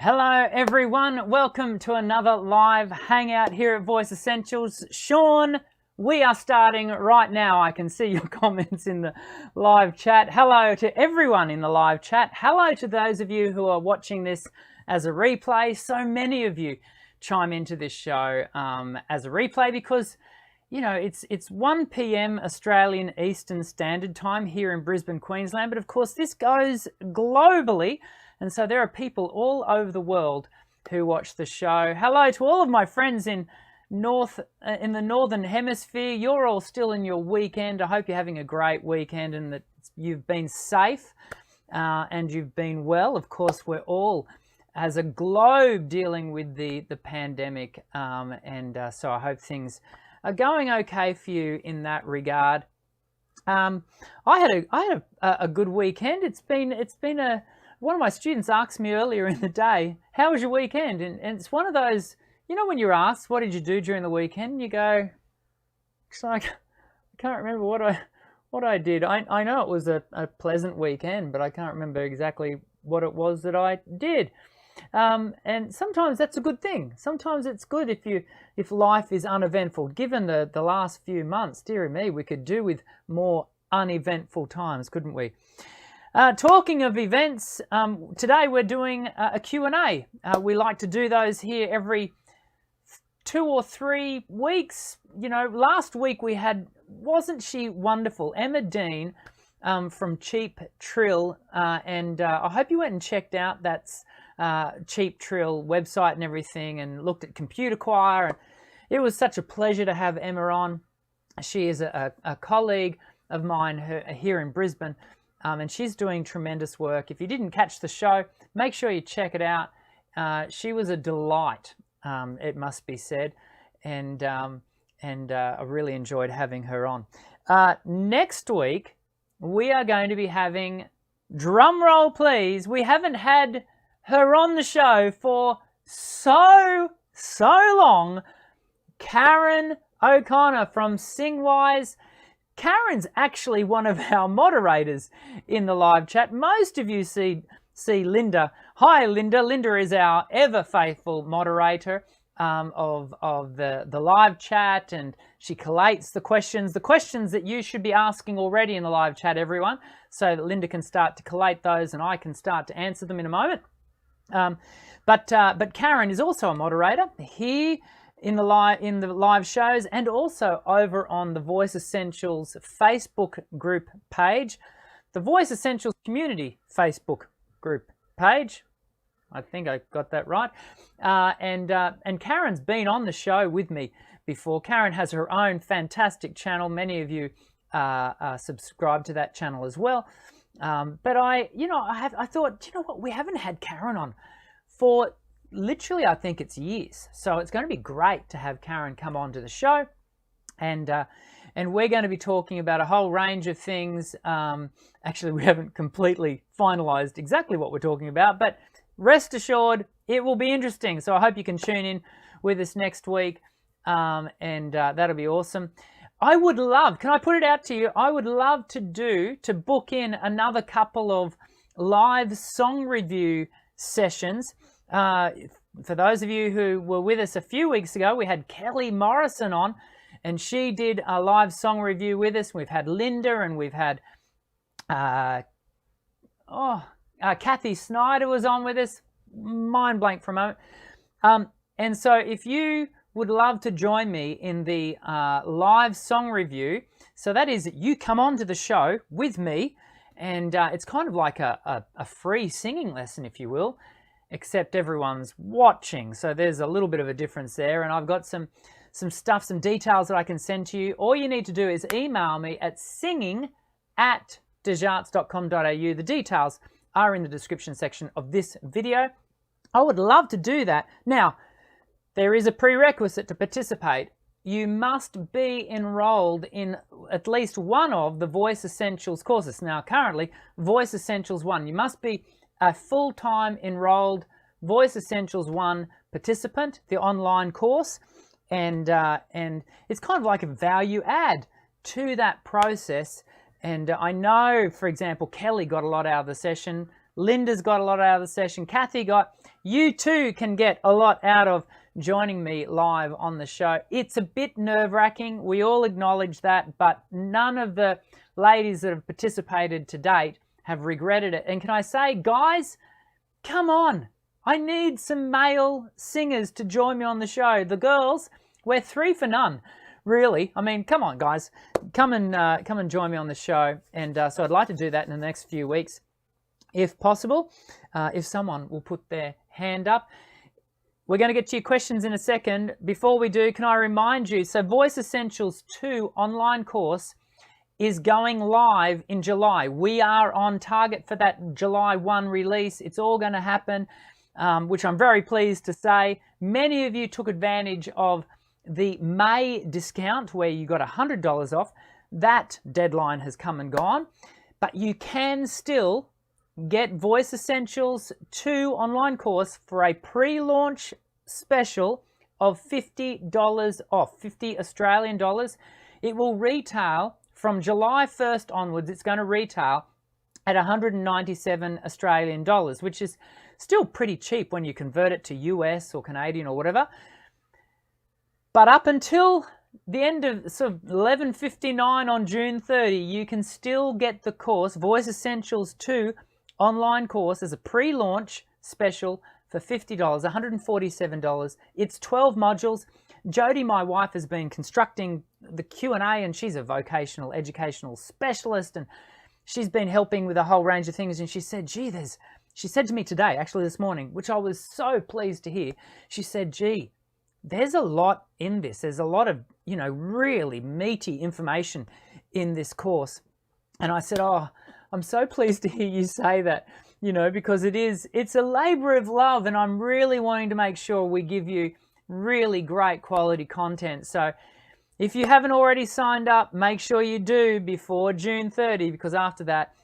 Hello everyone, welcome to another live hangout here at Voice Essentials. Sean, we are starting right now. I can see your comments in the live chat. Hello to everyone in the live chat. Hello to those of you who are watching this as a replay. So many of you chime into this show as a replay because, you know, it's 1 p.m. Australian Eastern Standard Time here in Brisbane, Queensland. But of course, this goes globally. And so there are people all over the world who watch the show. Hello to all of my friends in the Northern Hemisphere. You're all still in your weekend. I hope you're having a great weekend and that you've been safe and you've been well. Of course, we're all, as a globe, dealing with the pandemic. So I hope things are going okay for you in that regard. I had a good weekend. It's been one of my students asked me earlier in the day, how was your weekend? And it's one of those, you know, when you're asked, what did you do during the weekend? And you go, it's like, I can't remember what I did. I know it was a pleasant weekend, but I can't remember exactly what it was that I did. And sometimes that's a good thing. Sometimes it's good if life is uneventful. Given the last few months, dearie me, we could do with more uneventful times, couldn't we? Talking of events, today we're doing a Q&A. We like to do those here every 2 or 3 weeks. You know, last week we had, wasn't she wonderful, Emma Dean from Cheap Trill, and I hope you went and checked out that Cheap Trill website and everything and looked at Computer Choir. And it was such a pleasure to have Emma on. She is a colleague of mine here in Brisbane. And she's doing tremendous work. If you didn't catch the show, make sure you check it out. She was a delight, it must be said, and I really enjoyed having her on. Next week, we are going to be having, drum roll please, we haven't had her on the show for so long, Karen O'Connor from SingWise. Karen's actually one of our moderators in the live chat. Most of you see Linda. Hi, Linda. Linda is our ever faithful moderator of the live chat, and she collates the questions that you should be asking already in the live chat, everyone, so that Linda can start to collate those and I can start to answer them in a moment. But Karen is also a moderator here in the live shows, and also over on the Voice Essentials Facebook group page, the Voice Essentials Community Facebook group page. I think I got that right. And Karen's been on the show with me before. Karen has her own fantastic channel. Many of you subscribe to that channel as well. But I thought, you know what, we haven't had Karen on for literally, I think it's years. So it's going to be great to have Karen come on to the show. And we're going to be talking about a whole range of things. Actually, we haven't completely finalized exactly what we're talking about, but rest assured, it will be interesting. So I hope you can tune in with us next week. That'll be awesome. I would love, can I put it out to you? I would love to book in another couple of live song review sessions. For those of you who were with us a few weeks ago, we had Kelly Morrison on, and she did a live song review with us. We've had Linda, and we've had Kathy Snyder was on with us. Mind blank for a moment. And so if you would love to join me in the live song review, so that is, you come on to the show with me, and it's kind of like a free singing lesson, if you will, except everyone's watching. So there's a little bit of a difference there. And I've got some details that I can send to you. All you need to do is email me at singing@djarts.com.au. The details are in the description section of this video. I would love to do that. Now, there is a prerequisite to participate. You must be enrolled in at least one of the Voice Essentials courses. Now, currently, Voice Essentials 1. You must be a full-time enrolled Voice Essentials 1 participant, the online course, and it's kind of like a value add to that process. And I know, for example, Kelly got a lot out of the session, Linda's got a lot out of the session, Kathy got, you too can get a lot out of joining me live on the show. It's a bit nerve-wracking. We all acknowledge that, but none of the ladies that have participated to date have regretted it. And can I say, guys, come on. I need some male singers to join me on the show. The girls, we're 3 for none, really. I mean, come on, guys. Come and join me on the show. And so I'd like to do that in the next few weeks, if possible, if someone will put their hand up. We're going to get to your questions in a second. Before we do, can I remind you, so Voice Essentials 2 online course is going live in July. We are on target for that July 1 release. It's all going to happen, which I'm very pleased to say. Many of you took advantage of the May discount where you got $100 off. That deadline has come and gone, but you can still get Voice Essentials 2 online course for a pre-launch special of $50 off, 50 Australian dollars. It will retail from July 1st onwards. It's going to retail at 197 Australian dollars, which is still pretty cheap when you convert it to US or Canadian or whatever. But up until the end of sort of 11:59 on June 30, you can still get the course, Voice Essentials 2 online course, as a pre-launch special for $50, $147. It's 12 modules. Jody, my wife, has been constructing the Q&A, and she's a vocational educational specialist, and she's been helping with a whole range of things. And she said, gee, she said to me today, actually this morning, which I was so pleased to hear, she said, gee, there's a lot in this. There's a lot of, really meaty information in this course. And I said, oh, I'm so pleased to hear you say that, because it's a labor of love, and I'm really wanting to make sure we give you really great quality content. So if you haven't already signed up, make sure you do before June 30, because after that,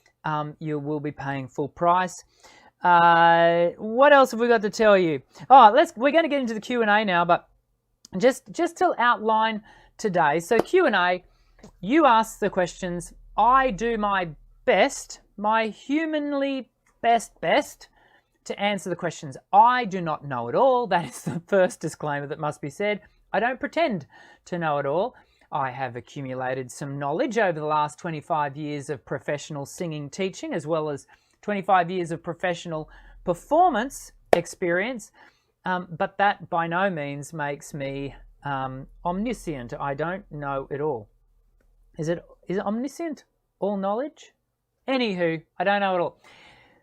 you will be paying full price. What else have we got to tell you? We're going to get into the Q&A now, but just to outline today. So Q&A, you ask the questions. I do my best, my humanly best to answer the questions. I do not know it all. That is the first disclaimer that must be said. I don't pretend to know it all. I have accumulated some knowledge over the last 25 years of professional singing teaching, as well as 25 years of professional performance experience, but that by no means makes me omniscient. I don't know it all. Is it omniscient? All knowledge? Anywho, I don't know it all.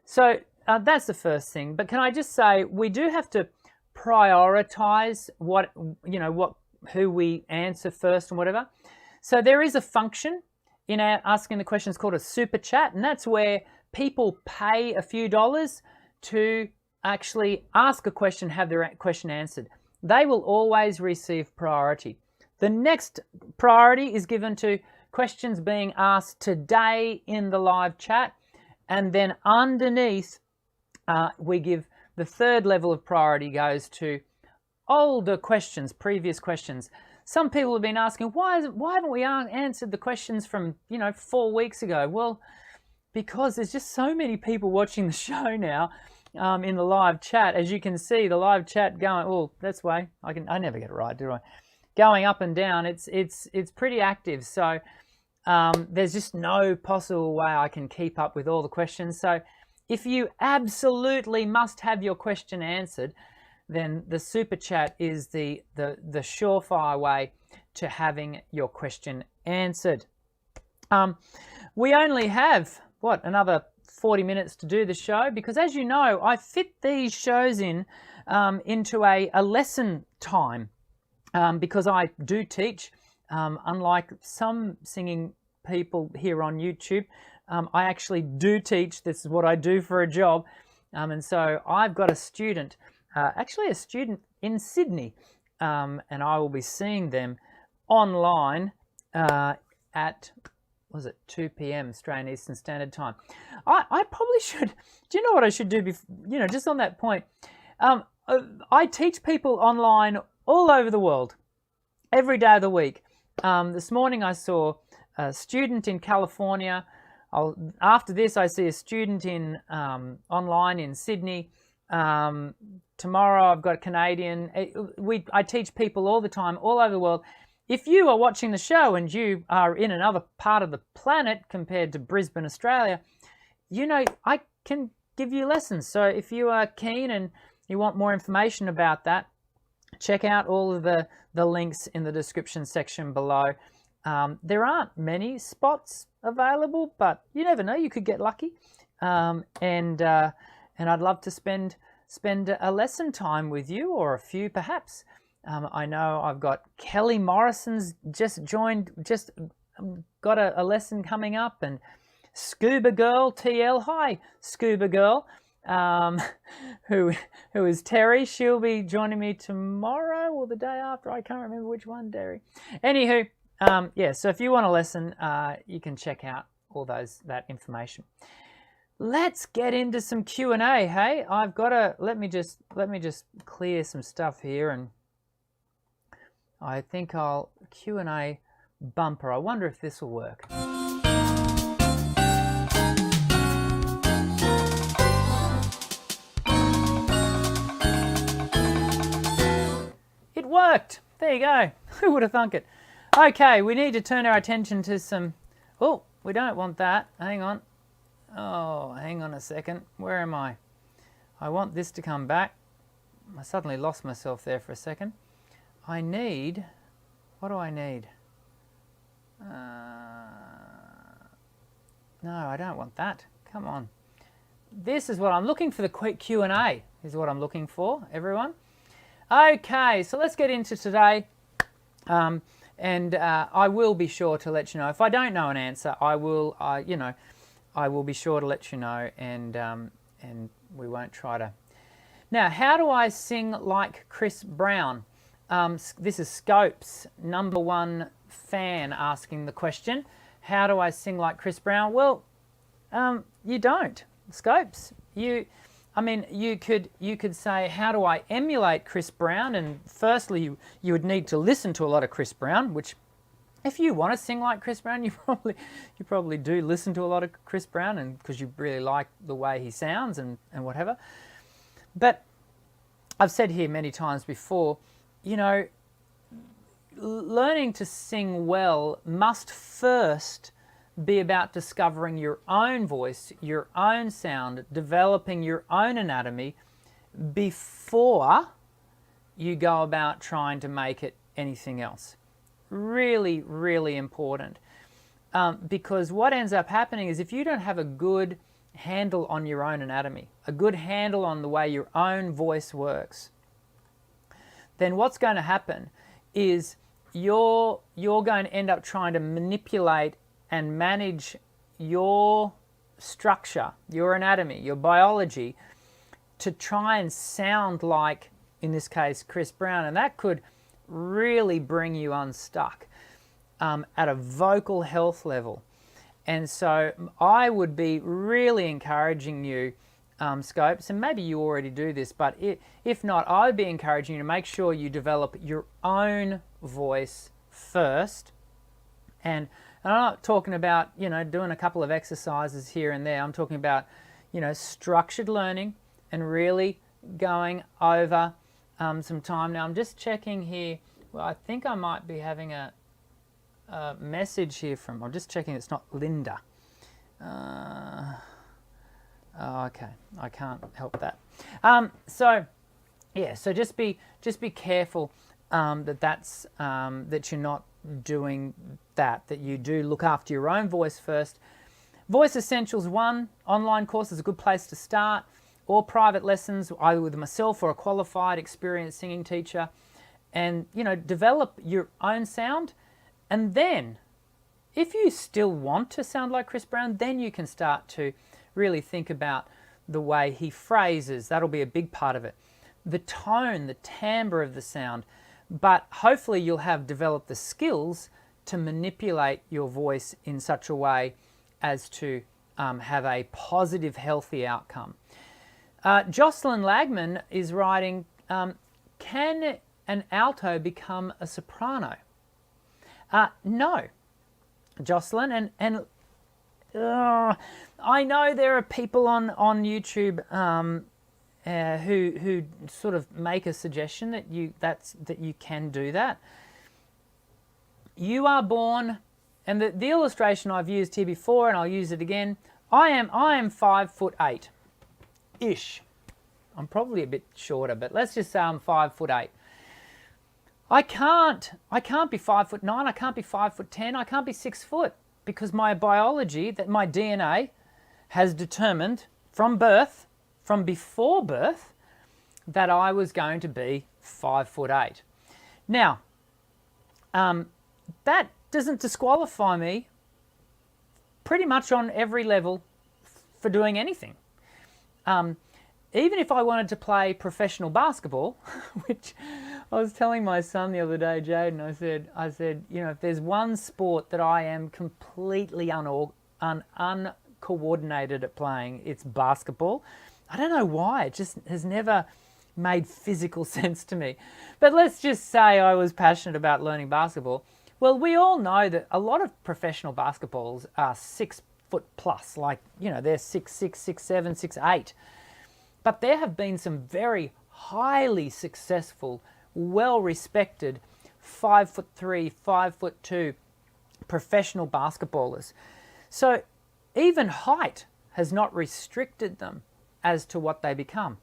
So that's the first thing. But can I just say, we do have to prioritize who we answer first and whatever. So there is a function in asking the questions called a super chat, and that's where people pay a few dollars to actually ask a question, have their question answered. They will always receive priority. The next priority is given to questions being asked today in the live chat, and then underneath we give the third level of priority goes to older questions, previous questions. Some people have been asking, why haven't we answered the questions from 4 weeks ago? Well, because there's just so many people watching the show now in the live chat. As you can see, the live chat going, oh, that's why I never get it right, do I? Going up and down. It's pretty active. So there's just no possible way I can keep up with all the questions. So if you absolutely must have your question answered, then the super chat is the surefire way to having your question answered. We only have another 40 minutes to do the show, because as you know, I fit these shows into a lesson time, because I do teach. Unlike some singing people here on YouTube, I actually do teach. This is what I do for a job, and so I've got a student, actually a student in Sydney, and I will be seeing them online at 2 p.m. Australian Eastern Standard Time. I probably should, do you know what I should do before, just on that point? I teach people online all over the world, every day of the week. This morning I saw a student in California. After this I see a student online in Sydney. Tomorrow I've got a Canadian. I teach people all the time, all over the world. If you are watching the show and you are in another part of the planet compared to Brisbane, Australia, you know, I can give you lessons. So if you are keen and you want more information about that, check out all of the links in the description section below. There aren't many spots available, but you never know, you could get lucky. And I'd love to spend a lesson time with you, or a few perhaps. I know I've got Kelly Morrison's just joined, just got a lesson coming up, and Scuba Girl TL, hi Scuba Girl, who is Terry. She'll be joining me tomorrow or the day after. I can't remember which one, Terry. Anywho, yeah. So if you want a lesson, you can check out all that information. Let's get into some Q&A. Hey, I've got to let me just clear some stuff here, and I think I'll Q&A bumper. I wonder if this will work. It worked. There you go. Who would have thunk it? Okay, we need to turn our attention to some. Oh, we don't want that. Hang on. Oh, hang on a second. Where am I? I want this to come back. I suddenly lost myself there for a second. I need. What do I need? No, I don't want that. Come on. This is what I'm looking for. The quick Q&A is what I'm looking for, everyone. Okay, so let's get into today. And I will be sure to let you know if I don't know an answer. I will be sure to let you know, and we won't try to. Now, how do I sing like Chris Brown? This is Scope's #1 fan asking the question. How do I sing like Chris Brown? Well, you don't, Scopes. You could say, how do I emulate Chris Brown? And firstly, you would need to listen to a lot of Chris Brown, which, if you want to sing like Chris Brown, you probably do listen to a lot of Chris Brown, and because you really like the way he sounds and whatever. But I've said here many times before, you know, learning to sing well must first be about discovering your own voice, your own sound, developing your own anatomy before you go about trying to make it anything else. Really, really important. Because what ends up happening is if you don't have a good handle on your own anatomy, a good handle on the way your own voice works, then what's going to happen is you're going to end up trying to manipulate and manage your structure, your anatomy, your biology, to try and sound like, in this case, Chris Brown. And that could really bring you unstuck at a vocal health level. And so I would be really encouraging you, Scopes, and maybe you already do this, but if not, I would be encouraging you to make sure you develop your own voice first. And I'm not talking about, you know, doing a couple of exercises here and there. I'm talking about, you know, structured learning and really going over some time. Now, I'm just checking here. Well, I think I might be having a message here from, I'm just checking it's not Linda. Oh, okay, I can't help that. So yeah, so just be careful that you're not doing that you do look after your own voice first. Voice Essentials 1 online course is a good place to start, or private lessons either with myself or a qualified experienced singing teacher, and you know, develop your own sound. And then if you still want to sound like Chris Brown, then you can start to really think about the way he phrases. That'll be a big part of it. The tone, the timbre of the sound. But hopefully you'll have developed the skills to manipulate your voice in such a way as to have a positive, healthy outcome. Jocelyn Lagman is writing, can an alto become a soprano? No, Jocelyn, and I know there are people on YouTube who sort of make a suggestion that you can do that. You are born, and the illustration I've used here before, and I'll use it again. I am 5'8" ish. I'm probably a bit shorter, but let's just say I'm 5'8". I can't be 5'9". I can't be 5'10". I can't be 6 foot, because my biology, that my DNA has determined from birth, from before birth, that I was going to be 5'8". Now, that doesn't disqualify me pretty much on every level for doing anything. Even if I wanted to play professional basketball, which I was telling my son the other day, Jaden, I said, you know, if there's one sport that I am completely uncoordinated at playing, it's basketball. I don't know why, it just has never made physical sense to me. But let's just say I was passionate about learning basketball. Well, we all know that a lot of professional basketballs are 6 foot plus, like, you know, they're 6'6", 6'7", 6'8". But there have been some very highly successful, well-respected 5'3", 5'2" professional basketballers. So even height has not restricted them as to what they become.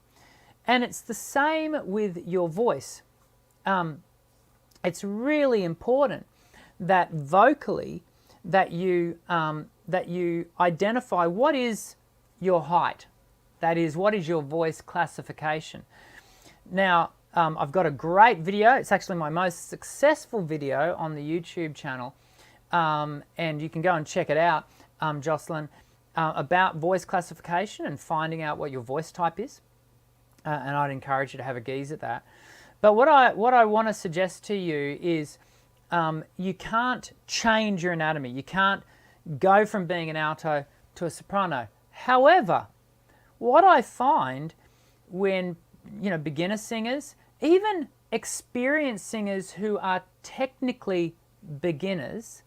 And it's the same with your voice. It's really important that vocally that you identify what is your height. That is, what is your voice classification. Now, I've got a great video. It's actually my most successful video on the YouTube channel, and you can go and check it out, Jocelyn, about voice classification and finding out what your voice type is. And I'd encourage you to have a gaze at that. But what I want to suggest to you is you can't change your anatomy. You can't go from being an alto to a soprano. However, what I find when, you know, beginner singers, even experienced singers who are technically beginners,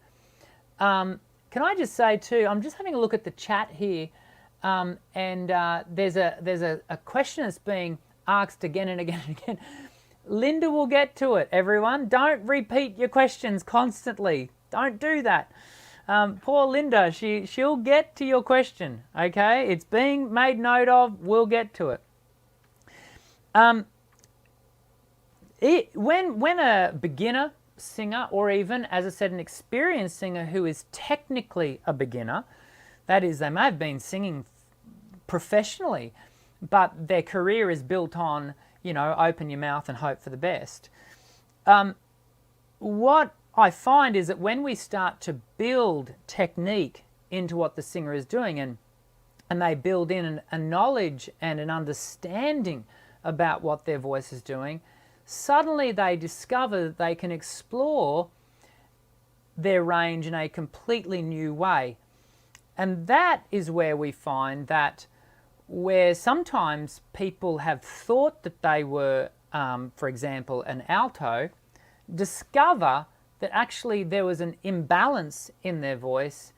can I just say too, I'm just having a look at the chat here, and there's a question that's being asked again and again and again. Linda will get to it, everyone. Don't repeat your questions constantly. Don't do that. Poor Linda, she'll get to your question, okay? It's being made note of. We'll get to it. When a beginner singer, or even, as I said, an experienced singer who is technically a beginner, that is, they may have been singing professionally, but their career is built on, you know, open your mouth and hope for the best. What I find is that when we start to build technique into what the singer is doing, and they build in a knowledge and an understanding about what their voice is doing, suddenly they discover that they can explore their range in a completely new way. And that is where we find that where sometimes people have thought that they were, for example, an alto, discover that actually there was an imbalance in their voice,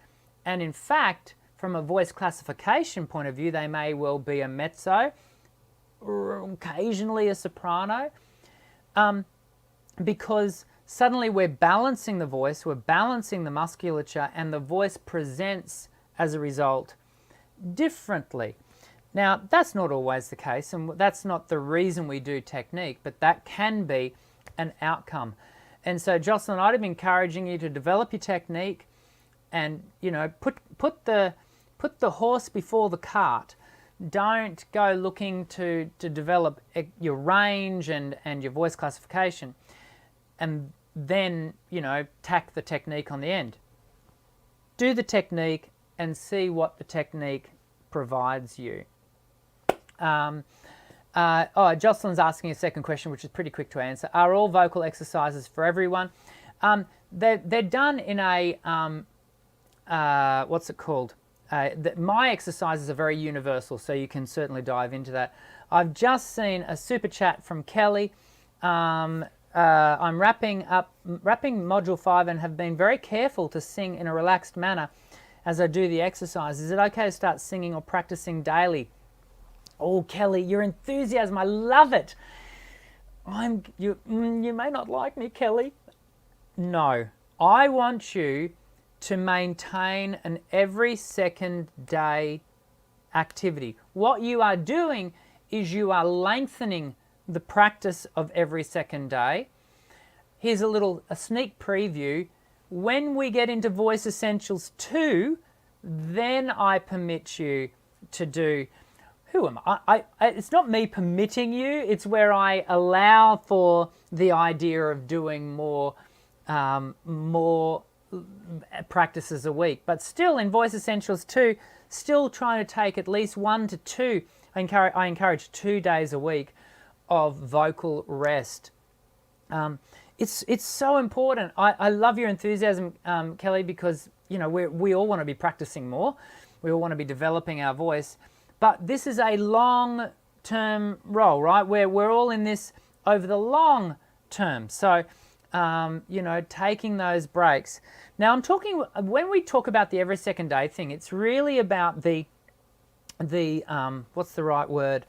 and in fact, from a voice classification point of view, they may well be a mezzo, or occasionally a soprano, because suddenly we're balancing the voice, we're balancing the musculature, and the voice presents, as a result, differently. Now, that's not always the case, and that's not the reason we do technique, but that can be an outcome. And so, Jocelyn, I'd be encouraging you to develop your technique, and, you know, put the horse before the cart. Don't go looking to develop your range and your voice classification, and then, you know, tack the technique on the end. Do the technique and see what the technique provides you. Jocelyn's asking a second question, which is pretty quick to answer. Are all vocal exercises for everyone? They're done in a, what's it called? My exercises are very universal, so you can certainly dive into that. I've just seen a super chat from Kelly. I'm wrapping Module 5 and have been very careful to sing in a relaxed manner as I do the exercise. Is it okay to start singing or practicing daily? Oh, Kelly, your enthusiasm, I love it. You may not like me, Kelly. No, I want you to maintain an every second day activity. What you are doing is you are lengthening the practice of every second day. Here's a sneak preview. When we get into Voice Essentials 2, then I permit you to do, who am I? It's not me permitting you, it's where I allow for the idea of doing more practices a week. But still in Voice Essentials 2, still trying to take at least 1 to 2, I encourage 2 days a week of vocal rest. It's so important. I love your enthusiasm, Kelly, because we all want to be practicing more. We all want to be developing our voice. But this is a long-term role, right? Where we're all in this over the long term. So, taking those breaks. Now, when we talk about the every second day thing, it's really about the what's the right word?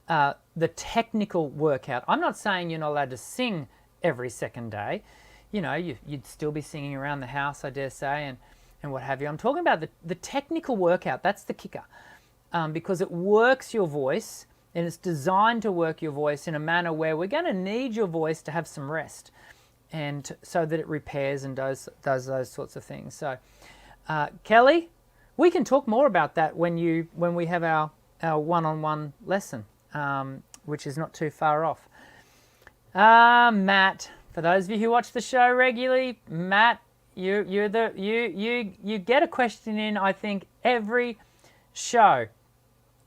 The technical workout. I'm not saying you're not allowed to sing every second day. You'd still be singing around the house, I dare say, and what have you. I'm talking about the technical workout. That's the kicker. Because it works your voice, and it's designed to work your voice in a manner where we're going to need your voice to have some rest, and so that it repairs and does those sorts of things. So, Kelly, we can talk more about that when we have our one-on-one lesson, which is not too far off. Matt, for those of you who watch the show regularly, Matt, you get a question in, I think, every show,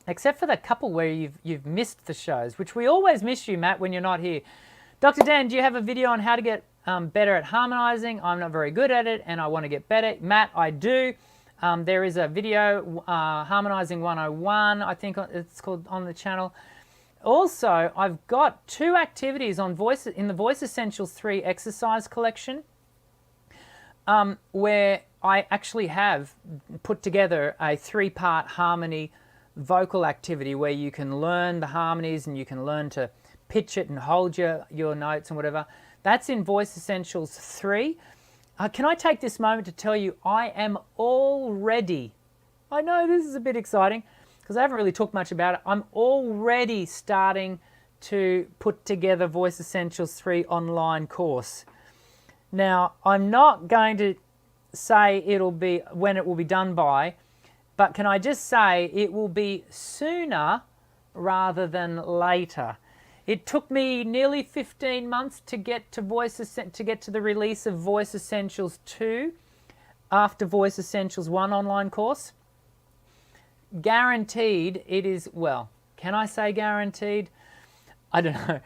except for the couple where you've missed the shows, which we always miss you, Matt, when you're not here. Dr. Dan, do you have a video on how to get better at harmonizing? I'm not very good at it, and I want to get better. Matt, I do. There is a video, Harmonizing 101, I think it's called, on the channel. Also, I've got 2 activities on in the Voice Essentials 3 exercise collection, where I actually have put together a 3-part harmony vocal activity where you can learn the harmonies and you can learn to pitch it and hold your notes and whatever. That's in Voice Essentials 3. Can I take this moment to tell you I am already, I know this is a bit exciting because I haven't really talked much about it, I'm already starting to put together Voice Essentials 3 online course. Now, I'm not going to say it'll be when it will be done by, but can I just say it will be sooner rather than later. It took me nearly 15 months to get to the release of Voice Essentials 2 after Voice Essentials 1 online course. Guaranteed it is, well, can I say guaranteed? I don't know.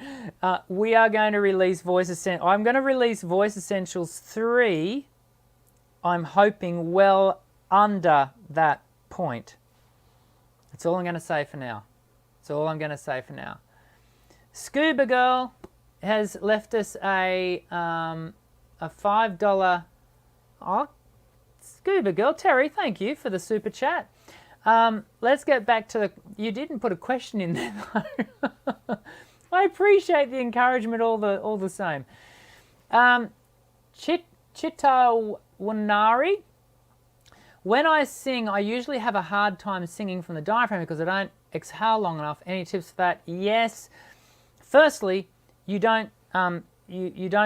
We are going to release I'm going to release Voice Essentials 3, I'm hoping, well under that point. That's all I'm going to say for now. That's all I'm going to say for now. Scuba Girl has left us a $5. Oh, Scuba Girl, Terry, thank you for the super chat. Let's get back to you didn't put a question in there though. I appreciate the encouragement all the same. Chitawanari, when I sing, I usually have a hard time singing from the diaphragm because I don't exhale long enough. Any tips for that? Yes. Firstly, you don't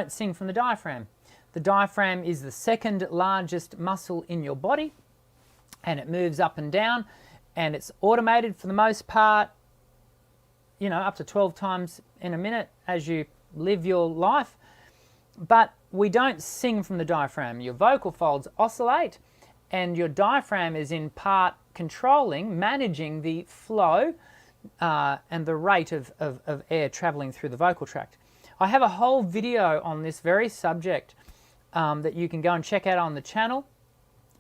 sing from the diaphragm. The diaphragm is the second largest muscle in your body, and it moves up and down, and it's automated for the most part, up to 12 times in a minute as you live your life. But we don't sing from the diaphragm. Your vocal folds oscillate, and your diaphragm is in part managing the flow and the rate of air traveling through the vocal tract. I have a whole video on this very subject that you can go and check out on the channel.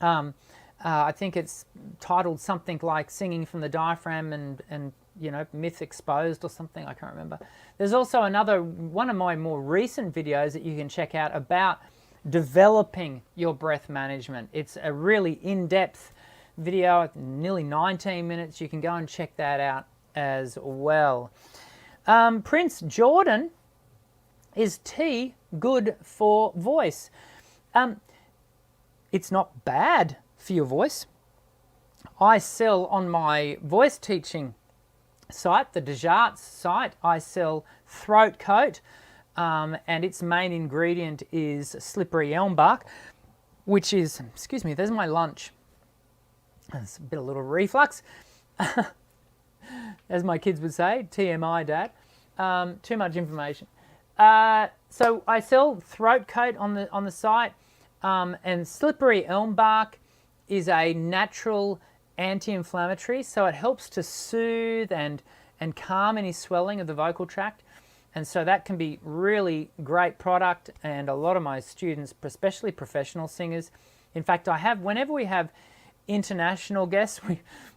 I think it's titled something like Singing from the Diaphragm and Myth Exposed or something, I can't remember. There's also one of my more recent videos that you can check out about developing your breath management. It's a really in-depth video, nearly 19 minutes. You can go and check that out as well. Prince Jordan, is tea good for voice? It's not bad for your voice. I sell on my voice teaching site, the Djarts site, I sell throat coat, and its main ingredient is slippery elm bark, which is, excuse me, there's my lunch. It's a bit of little reflux, as my kids would say, TMI, Dad. Too much information. So I sell throat coat on the site, and slippery elm bark is a natural anti-inflammatory, so it helps to soothe and calm any swelling of the vocal tract, and so that can be really great product. And a lot of my students, especially professional singers, in fact, whenever we have international guests,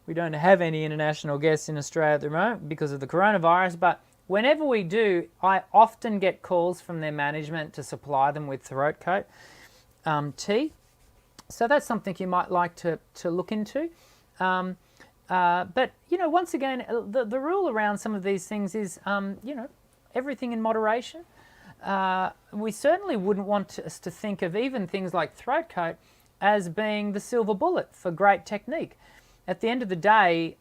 we don't have any international guests in Australia at the moment because of the coronavirus, but whenever we do, I often get calls from their management to supply them with throat coat tea. So that's something you might like to look into. But, once again, the rule around some of these things is, everything in moderation. We certainly wouldn't want us to think of even things like throat coat as being the silver bullet for great technique. At the end of the day,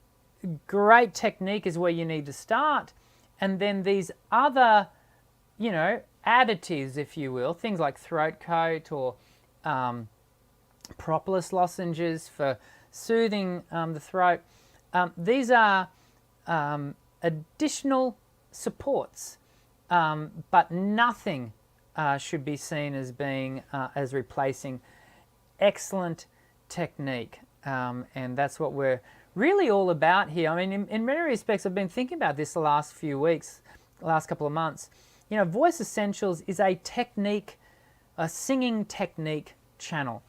great technique is where you need to start. And then these other, additives, if you will, things like throat coat or propolis lozenges for soothing the throat. These are additional supports, but nothing should be seen as being as replacing excellent technique, and that's what we're really all about here. I mean, in many respects, I've been thinking about this the last few weeks, the last couple of months. Voice Essentials is a singing technique channel.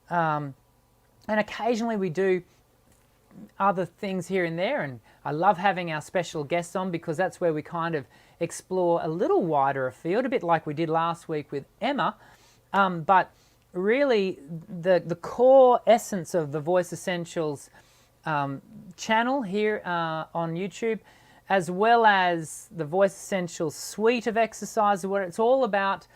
And occasionally we do other things here and there, and I love having our special guests on because that's where we kind of explore a little wider a field, a bit like we did last week with Emma. But really, the core essence of the Voice Essentials channel here on YouTube, as well as the Voice Essentials suite of exercises, where it's all about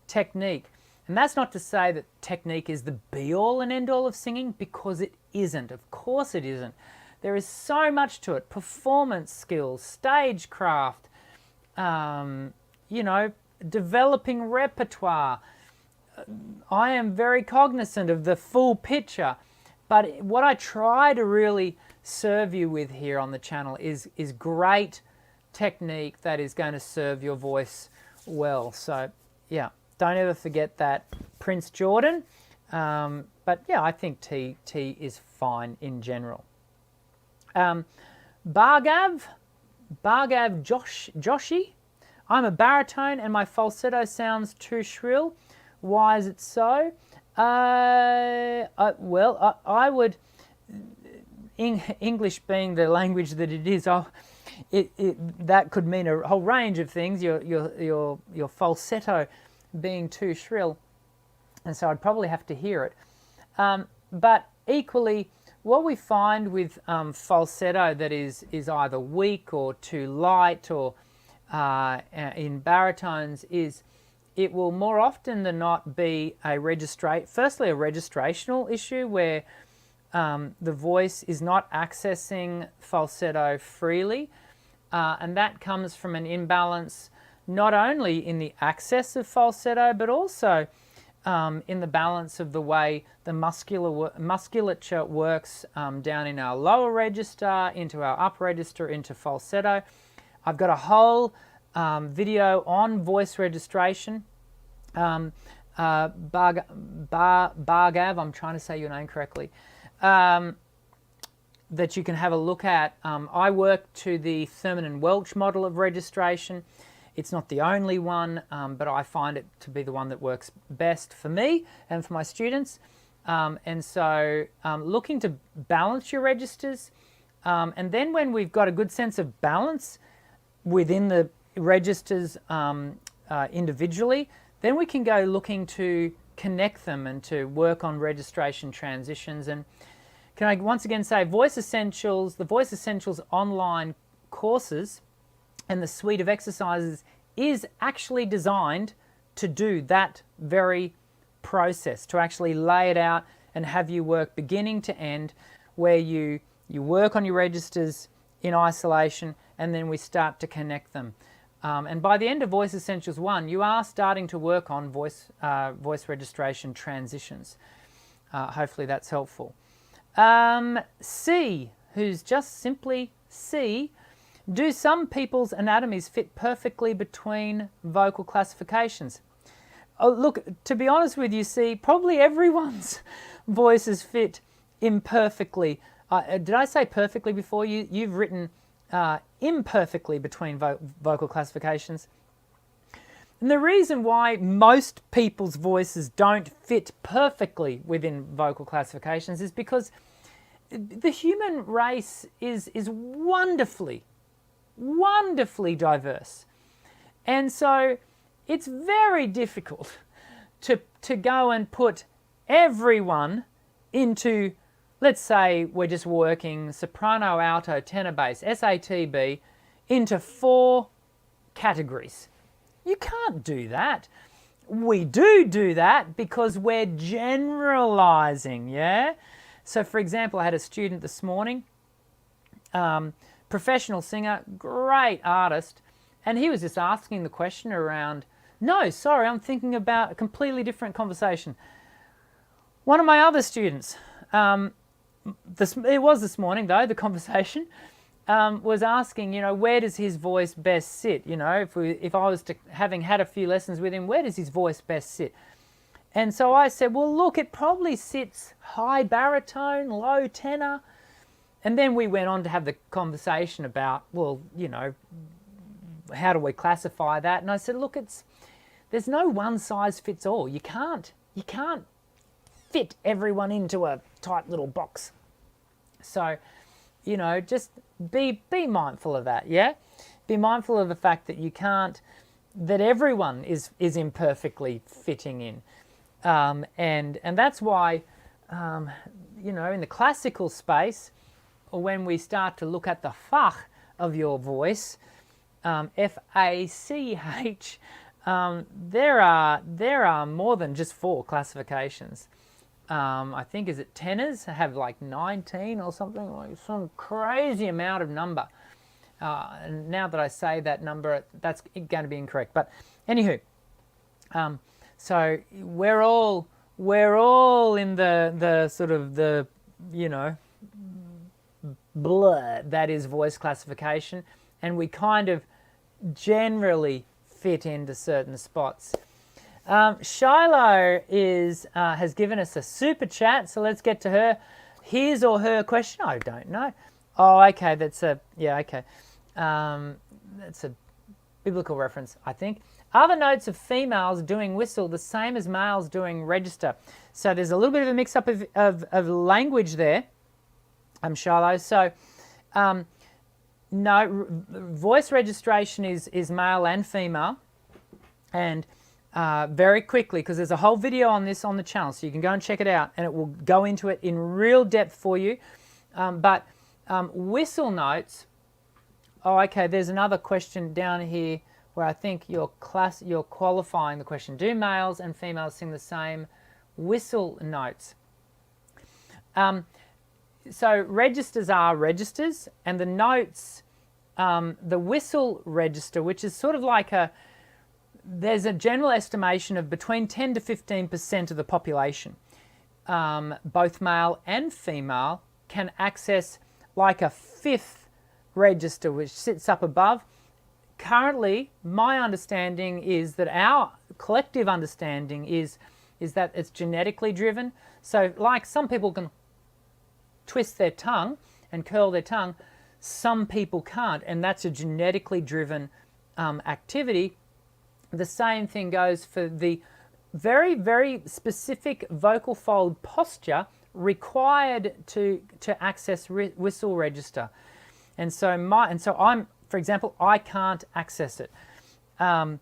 technique. And that's not to say that technique is the be-all and end-all of singing, because it isn't. Of course it isn't. There is so much to it. Performance skills, stagecraft, developing repertoire. I am very cognizant of the full picture, but what I try to really serve you with here on the channel is great technique that is going to serve your voice well. So, yeah. Don't ever forget that, Prince Jordan. But yeah, I think tea is fine in general. Bhargav Joshi. I'm a baritone and my falsetto sounds too shrill. Why is it so? I would, English being the language that it is, that could mean a whole range of things. Your falsetto being too shrill, and so I'd probably have to hear it. But equally, what we find with falsetto that is either weak or too light, or in baritones, is it will more often than not be firstly a registrational issue where the voice is not accessing falsetto freely, and that comes from an imbalance not only in the access of falsetto, but also in the balance of the way the musculature works down in our lower register, into our upper register, into falsetto. I've got a whole video on voice registration. Bhargav, I'm trying to say your name correctly, that you can have a look at. I work to the Thurman and Welch model of registration. It's not the only one, but I find it to be the one that works best for me and for my students. And so looking to balance your registers. And then when we've got a good sense of balance within the registers individually, then we can go looking to connect them and to work on registration transitions. And can I once again say, Voice Essentials, the Voice Essentials online courses and the suite of exercises is actually designed to do that very process, to actually lay it out and have you work beginning to end, where you work on your registers in isolation and then we start to connect them. And by the end of Voice Essentials 1, you are starting to work on voice registration transitions. Hopefully that's helpful. C, who's just simply C, do some people's anatomies fit perfectly between vocal classifications? Oh, look, to be honest with you, C, probably everyone's voices fit imperfectly. Did I say perfectly before? You've written imperfectly between vocal classifications. And the reason why most people's voices don't fit perfectly within vocal classifications is because the human race is wonderfully diverse. And so it's very difficult to go and put everyone into, let's say we're just working soprano, alto, tenor, bass, SATB into 4 categories. You can't do that. We do that because we're generalizing, yeah? So for example, I had a student this morning, professional singer, great artist, and he was just asking the question around, no, sorry, I'm thinking about a completely different conversation. One of my other students, it was this morning though, the conversation, was asking, where does his voice best sit? If I was to, having had a few lessons with him, where does his voice best sit? And so I said, well, look, it probably sits high baritone, low tenor. And then we went on to have the conversation about, well, how do we classify that? And I said, look, there's no one size fits all. You can't fit everyone into a tight little box. So, just be mindful of that, yeah? Be mindful of the fact that that everyone is imperfectly fitting in. And that's why, in the classical space, or when we start to look at the fach of your voice, F-A-C-H, there are more than just 4 classifications. I think, is it tenors have like 19 or something, like some crazy amount of number. And now that I say that number, that's going to be incorrect. But anywho, so we're all in the sort of the blur that is voice classification, and we kind of generally fit into certain spots. Shiloh has given us a super chat, so let's get to her. His or her question? I don't know. Oh, okay, that's a biblical reference, I think. Are the notes of females doing whistle the same as males doing register? So there's a little bit of a mix-up of language there, Shiloh. So no, voice registration is male and female, and very quickly, because there's a whole video on this on the channel, so you can go and check it out, and it will go into it in real depth for you. But whistle notes, oh, okay, there's another question down here where I think you're qualifying the question. Do males and females sing the same whistle notes? So registers are registers, and the notes, the whistle register, which is sort of like there's a general estimation of between 10 to 15% of the population, both male and female, can access like a 5th register which sits up above. Currently, my understanding is that our collective understanding is that it's genetically driven. So like some people can twist their tongue and curl their tongue, some people can't, and that's a genetically driven activity. The same thing goes for the very, very specific vocal fold posture required to access whistle register. And so I'm, for example, I can't access it. Now,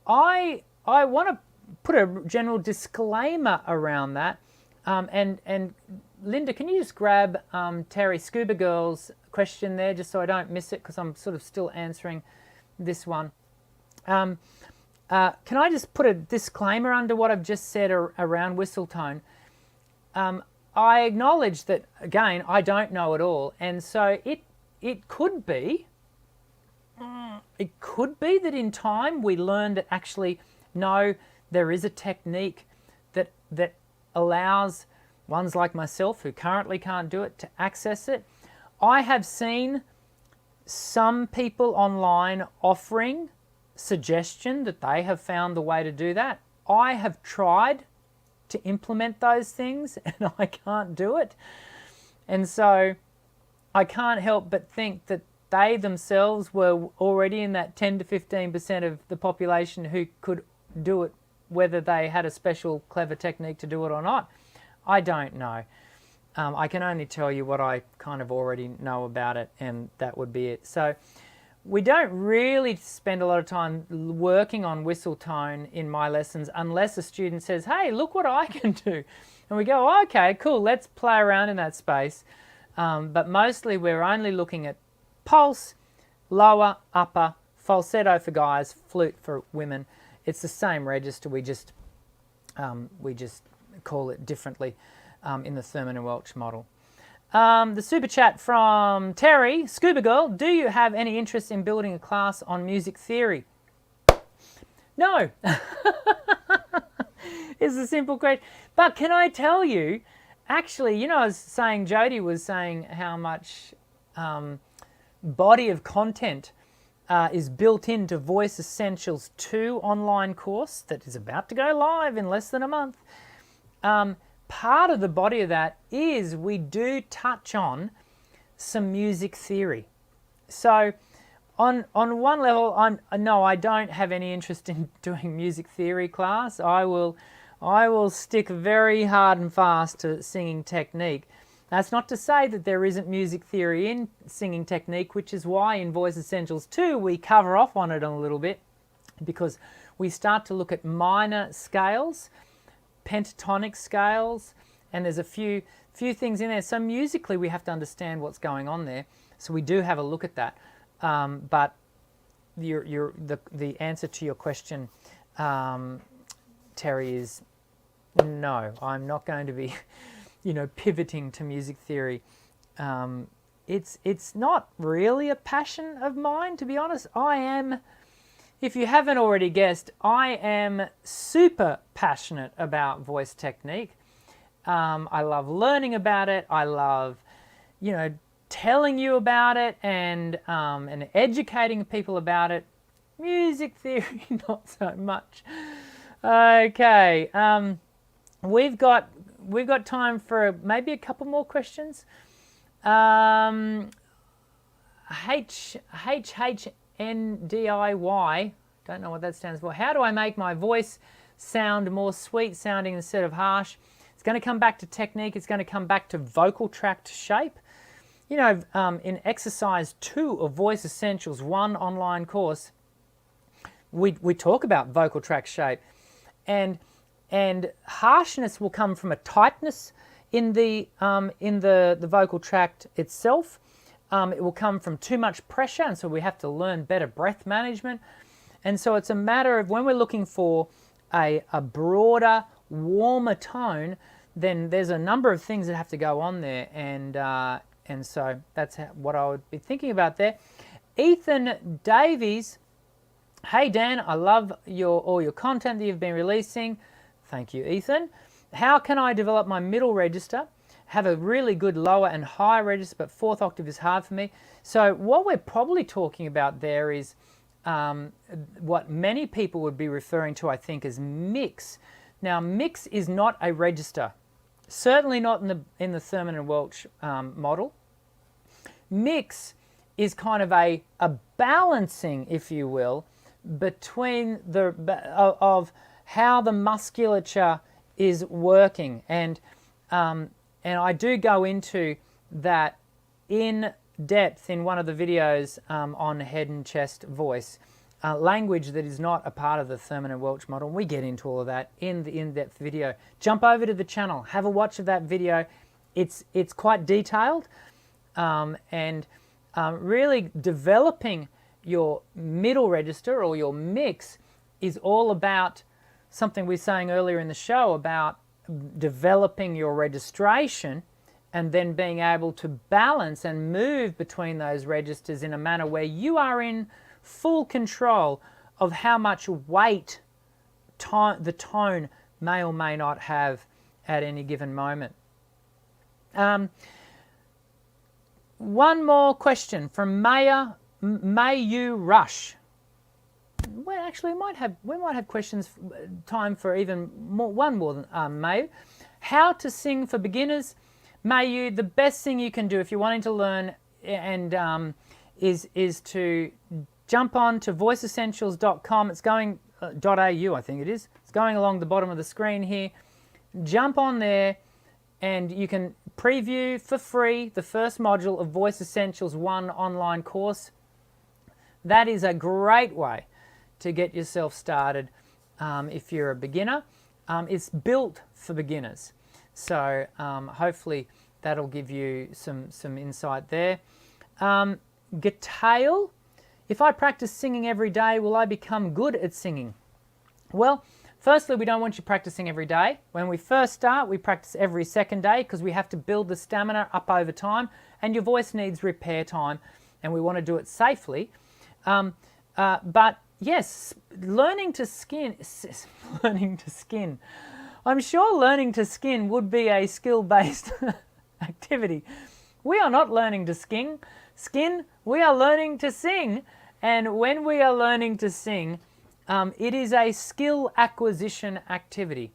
I want to put a general disclaimer around that. And Linda, can you just grab Terry Scuba Girl's question there, just so I don't miss it, because I'm sort of still answering this one. Can I just put a disclaimer under what I've just said around whistle tone? I acknowledge that, again, I don't know it all, and so it could be that in time we learn that actually, no, there is a technique that allows ones like myself who currently can't do it to access it. I have seen some people online offering suggestion that they have found the way to do that. I have tried to implement those things and I can't do it. And so I can't help but think that they themselves were already in that 10 to 15% of the population who could do it, whether they had a special clever technique to do it or not. I don't know. I can only tell you what I kind of already know about it, and that would be it. So we don't really spend a lot of time working on whistle tone in my lessons unless a student says, hey, look what I can do. And we go, oh, okay, cool, let's play around in that space. But mostly we're only looking at pulse, lower, upper, falsetto for guys, flute for women. It's the same register, we just call it differently in the Thurman and Welch model. The super chat from Terry, Scuba Girl, do you have any interest in building a class on music theory? No. It's a simple question. But can I tell you, actually, you know, I was saying, Jody was saying how much body of content is built into Voice Essentials 2 online course that is about to go live in less than a month. Part of the body of that is we do touch on some music theory. So on one level, I don't have any interest in doing music theory class. I will stick very hard and fast to singing technique. That's not to say that there isn't music theory in singing technique, which is why in Voice Essentials 2 we cover off on it a little bit, because we start to look at minor scales, pentatonic scales, and there's a few things in there. So musically we have to understand what's going on there. So we do have a look at that. But the answer to your question, Terry, is no. I'm not going to be, pivoting to music theory. It's not really a passion of mine, to be honest. I am, if you haven't already guessed, I am super passionate about voice technique. I love learning about it. I love, telling you about it and educating people about it. Music theory, not so much. Okay, we've got time for maybe a couple more questions. HHNDIY, don't know what that stands for. How do I make my voice sound more sweet sounding instead of harsh? It's going to come back to technique. It's going to come back to vocal tract shape. In exercise 2 of Voice Essentials 1 online course, we talk about vocal tract shape, and harshness will come from a tightness in the vocal tract itself. It will come from too much pressure, and so we have to learn better breath management. And so it's a matter of when we're looking for a broader, warmer tone, then there's a number of things that have to go on there, and so that's what I would be thinking about there. Ethan Davies, hey Dan, I love all your content that you've been releasing. Thank you, Ethan. How can I develop my middle register? Have a really good lower and higher register, but fourth octave is hard for me. So what we're probably talking about there is what many people would be referring to, I think, as mix. Now, mix is not a register, certainly not in the Thurman and Welch model. Mix is kind of a balancing, if you will, between of how the musculature is working, and I do go into that in depth in one of the videos on head and chest voice. Language that is not a part of the Thurman and Welch model. We get into all of that in the in-depth video. Jump over to the channel, have a watch of that video. It's quite detailed, and Really developing your middle register or your mix is all about something we were saying earlier in the show about developing your registration and then being able to balance and move between those registers in a manner where you are in full control of how much weight the tone may or may not have at any given moment. One more question from Maya. May you rush? Well, actually, we might have questions time for even more. One more than May. How to sing for beginners? May you, the best thing you can do if you're wanting to learn and is to jump on to voiceessentials.com. It's going .au, I think it is. It's going along the bottom of the screen here. Jump on there, and you can preview for free the first module of Voice Essentials 1 online course. That is a great way to get yourself started if you're a beginner. It's built for beginners. So hopefully that'll give you some insight there. Gatail, if I practice singing every day, will I become good at singing? Well, firstly, we don't want you practicing every day. When we first start, we practice every second day because we have to build the stamina up over time, and your voice needs repair time, and we want to do it safely. But yes, learning to skin. I'm sure learning to skin would be a skill-based activity. We are not learning to skin. We are learning to sing, and when we are learning to sing, it is a skill acquisition activity.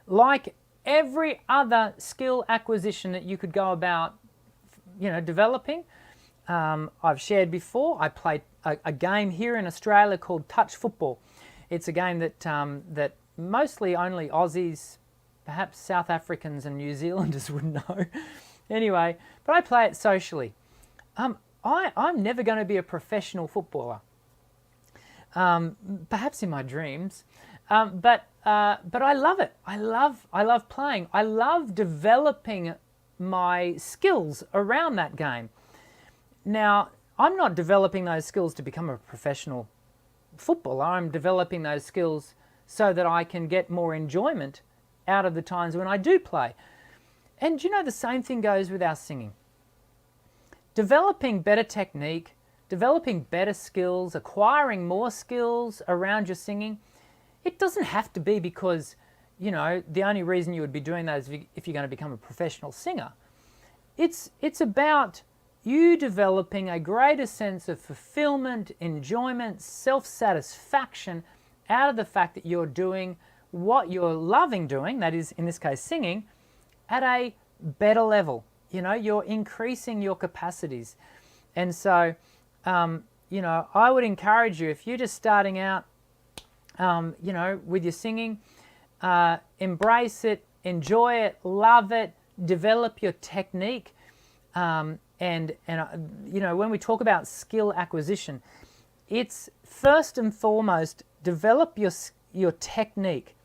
Like every other skill acquisition that you could go about, developing. I've shared before, I played a game here in Australia called touch football. It's a game that mostly only Aussies, perhaps South Africans and New Zealanders would know. Anyway, but I play it socially. I'm never going to be a professional footballer. Perhaps in my dreams, but I love it. I love playing. I love developing my skills around that game. Now, I'm not developing those skills to become a professional footballer. I'm developing those skills so that I can get more enjoyment out of the times when I do play. And the same thing goes with our singing. Developing better technique, developing better skills, acquiring more skills around your singing, it doesn't have to be because, the only reason you would be doing that is if you're going to become a professional singer. It's about you developing a greater sense of fulfillment, enjoyment, self-satisfaction out of the fact that you're doing what you're loving doing, that is, in this case, singing, at a better level. You're increasing your capacities. And so, I would encourage you, if you're just starting out, with your singing, embrace it, enjoy it, love it, develop your technique. And when we talk about skill acquisition, it's first and foremost, develop your technique.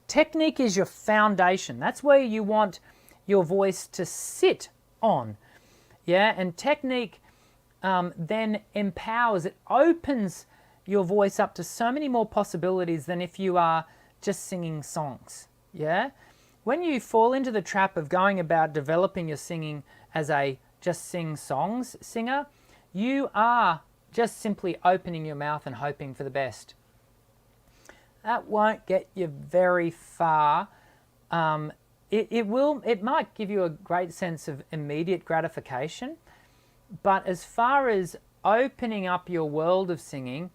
Technique is your foundation. That's where you want your voice to sit on. Yeah, and technique then empowers, it opens your voice up to so many more possibilities than if you are just singing songs. Yeah, when you fall into the trap of going about developing your singing as a just sing songs singer, you are just simply opening your mouth and hoping for the best. That won't get you very far. It might give you a great sense of immediate gratification, but as far as opening up your world of singing,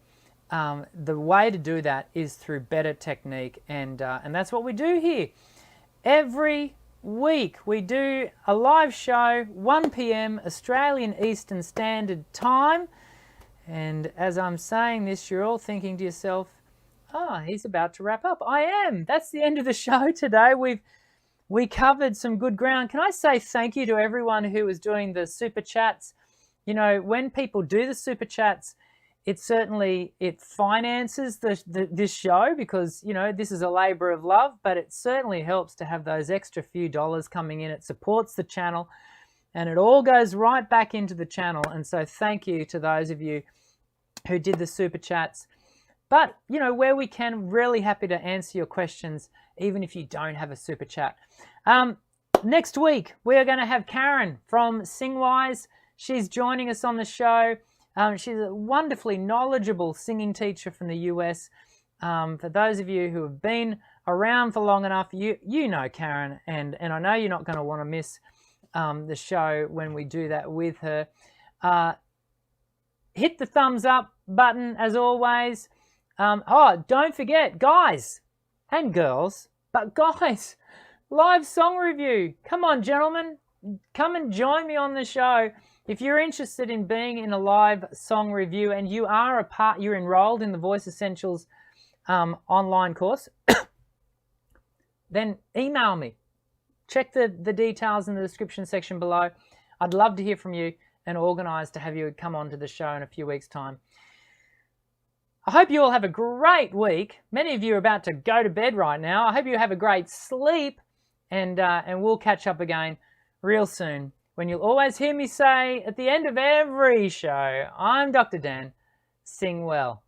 the way to do that is through better technique, and that's what we do here. Every week we do a live show, 1 p.m. Australian Eastern Standard Time, and as I'm saying this, you're all thinking to yourself, he's about to wrap up. I am. That's the end of the show today. We covered some good ground. Can I say thank you to everyone who was doing the super chats? When people do the super chats, it finances this show because, this is a labor of love, but it certainly helps to have those extra few dollars coming in. It supports the channel. and it all goes right back into the channel. And so thank you to those of you who did the super chats. But, you know, where we can, really happy to answer your questions, even if you don't have a super chat. Next week, we are going to have Karen from SingWise. She's joining us on the show. She's a wonderfully knowledgeable singing teacher from the US. For those of you who have been around for long enough, you know Karen, and I know you're not going to want to miss the show when we do that with her. Hit the thumbs up button as always. Oh, don't forget, guys and girls, but guys, live song review. Come on, gentlemen, come and join me on the show. If you're interested in being in a live song review and you are you're enrolled in the Voice Essentials online course, then email me. Check the details in the description section below. I'd love to hear from you and organise to have you come on to the show in a few weeks' time. I hope you all have a great week. Many of you are about to go to bed right now. I hope you have a great sleep, and we'll catch up again real soon, when you'll always hear me say at the end of every show, I'm Dr. Dan. Sing well.